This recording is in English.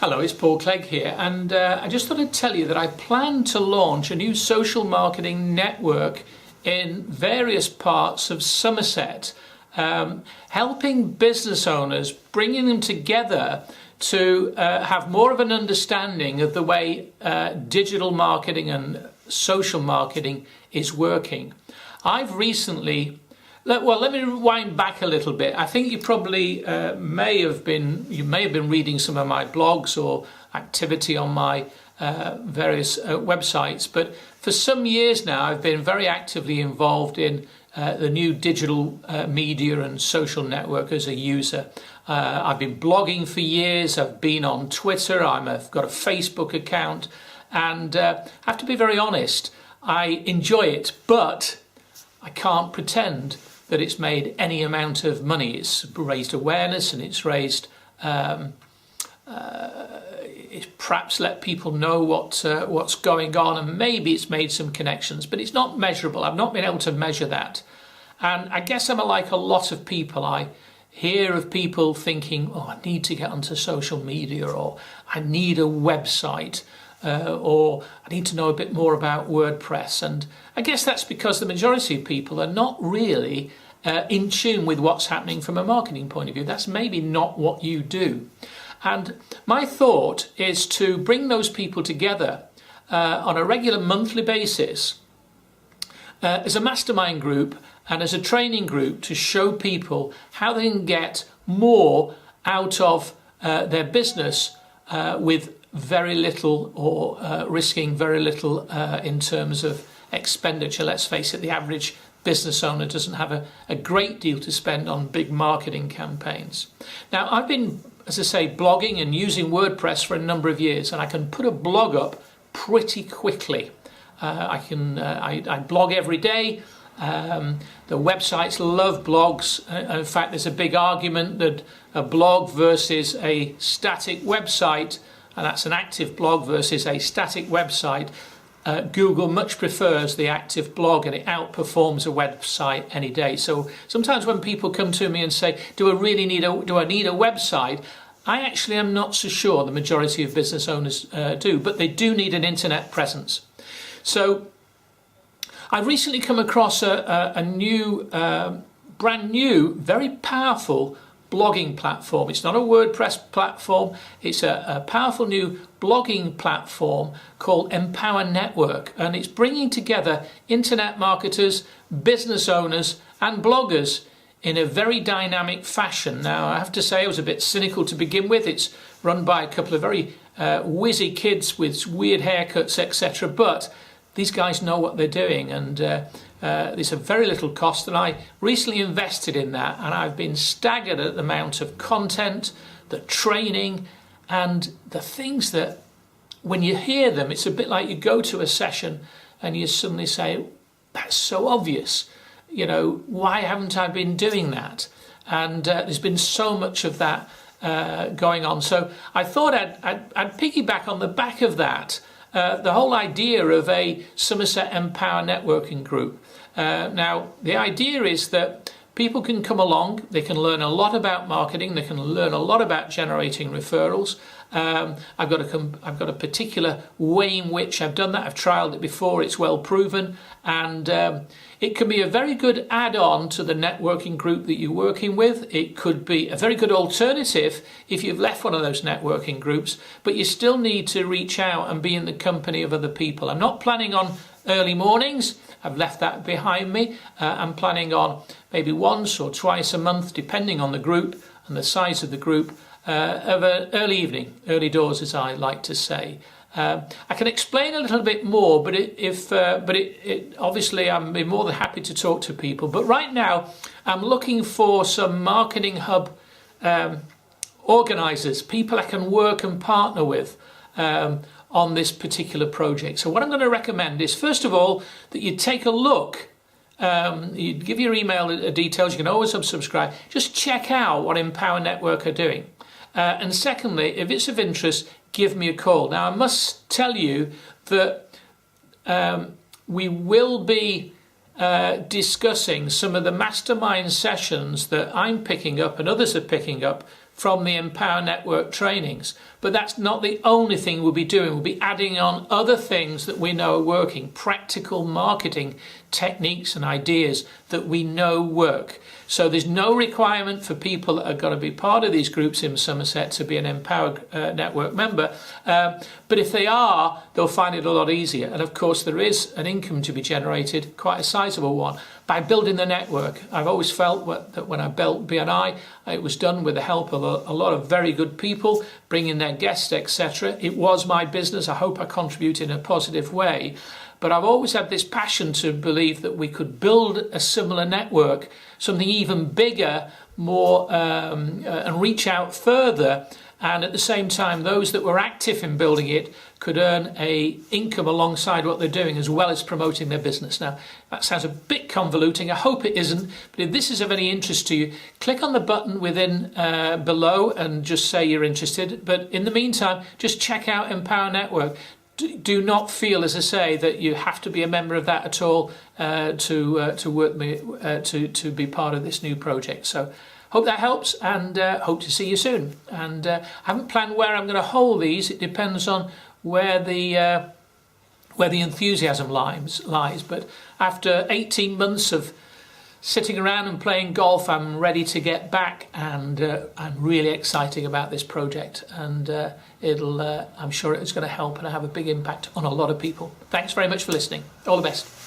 Hello, it's Paul Clegg here, and I just thought I'd tell you that I plan to launch a new social marketing network in various parts of Somerset, helping business owners, bringing them together to have more of an understanding of the way digital marketing and social marketing is working. I've recently let me rewind back a little bit. I think you probably may have been reading some of my blogs or activity on my various websites, but for some years now I've been very actively involved in the new digital media and social network as a user. I've been blogging for years. I've been on Twitter. I've got a Facebook account, and I have to be very honest, I enjoy it, but I can't pretend that it's made any amount of money. It's raised awareness, and it's raised, it's perhaps let people know what's going on, and maybe it's made some connections, but it's not measurable. I've not been able to measure that. And I guess I'm like a lot of people. I hear of people thinking, oh, I need to get onto social media, or I need a website, or I need to know a bit more about WordPress. And I guess that's because the majority of people are not really in tune with what's happening from a marketing point of view. That's maybe not what you do. And my thought is to bring those people together on a regular monthly basis as a mastermind group and as a training group to show people how they can get more out of their business with very little, or risking very little in terms of expenditure. Let's face it, the average business owner doesn't have a great deal to spend on big marketing campaigns. Now, I've been, as I say, blogging and using WordPress for a number of years, and I can put a blog up pretty quickly. I blog every day. The websites love blogs. In fact, there's a big argument that a blog versus a static website, and that's an active blog versus a static website, Google much prefers the active blog, and it outperforms a website any day. So sometimes when people come to me and say, do I need a website? I actually am not so sure the majority of business owners do, but they do need an internet presence. So I've recently come across a new, brand new, very powerful blogging platform. It's not a WordPress platform. It's a powerful new blogging platform called Empower Network, and it's bringing together internet marketers, business owners and bloggers in a very dynamic fashion. Now, I have to say I was a bit cynical to begin with. It's run by a couple of very whizzy kids with weird haircuts, etc., but these guys know what they're doing, and there's a very little cost, and I recently invested in that, and I've been staggered at the amount of content, the training, and the things that when you hear them, it's a bit like you go to a session and you suddenly say, that's so obvious, you know, why haven't I been doing that? And there's been so much of that going on. So I thought I'd piggyback on the back of that, the whole idea of a Somerset Empower networking group. Now, the idea is that people can come along, they can learn a lot about marketing, they can learn a lot about generating referrals. I've got a particular way in which I've done that. I've trialed it before, it's well proven, and it can be a very good add-on to the networking group that you're working with. It could be a very good alternative if you've left one of those networking groups, but you still need to reach out and be in the company of other people. I'm not planning on early mornings. I've left that behind me. I'm planning on maybe once or twice a month, depending on the group and the size of the group, of an early evening, early doors, as I like to say. I can explain a little bit more, but obviously I'm more than happy to talk to people. But right now, I'm looking for some marketing hub organisers, people I can work and partner with on this particular project. So what I'm going to recommend is, first of all, that you take a look. You give your email details. You can always unsubscribe. Just check out what Empower Network are doing. And secondly, if it's of interest, give me a call. Now, I must tell you that we will be discussing some of the mastermind sessions that I'm picking up and others are picking up from the Empower Network trainings. But that's not the only thing we'll be doing. We'll be adding on other things that we know are working, practical marketing techniques and ideas that we know work. So there's no requirement for people that are going to be part of these groups in Somerset to be an Empower Network member. But if they are, they'll find it a lot easier. And of course, there is an income to be generated, quite a sizable one, by building the network. I've always felt that when I built BNI, it was done with the help of a lot of very good people, bringing their guests, etc. It was my business. I hope I contributed in a positive way. But I've always had this passion to believe that we could build a similar network, something even bigger, more, and reach out further. And at the same time, those that were active in building it could earn a income alongside what they're doing, as well as promoting their business. Now, that sounds a bit convoluting. I hope it isn't. But if this is of any interest to you, click on the button within below and just say you're interested. But in the meantime, just check out Empower Network. Do not feel, as I say, that you have to be a member of that at all to be part of this new project. So hope that helps, and hope to see you soon. And I haven't planned where I'm going to hold these. It depends on where the enthusiasm lies. But after 18 months of sitting around and playing golf, I'm ready to get back, and I'm really excited about this project, and I'm sure it's going to help and have a big impact on a lot of people. Thanks very much for listening. All the best.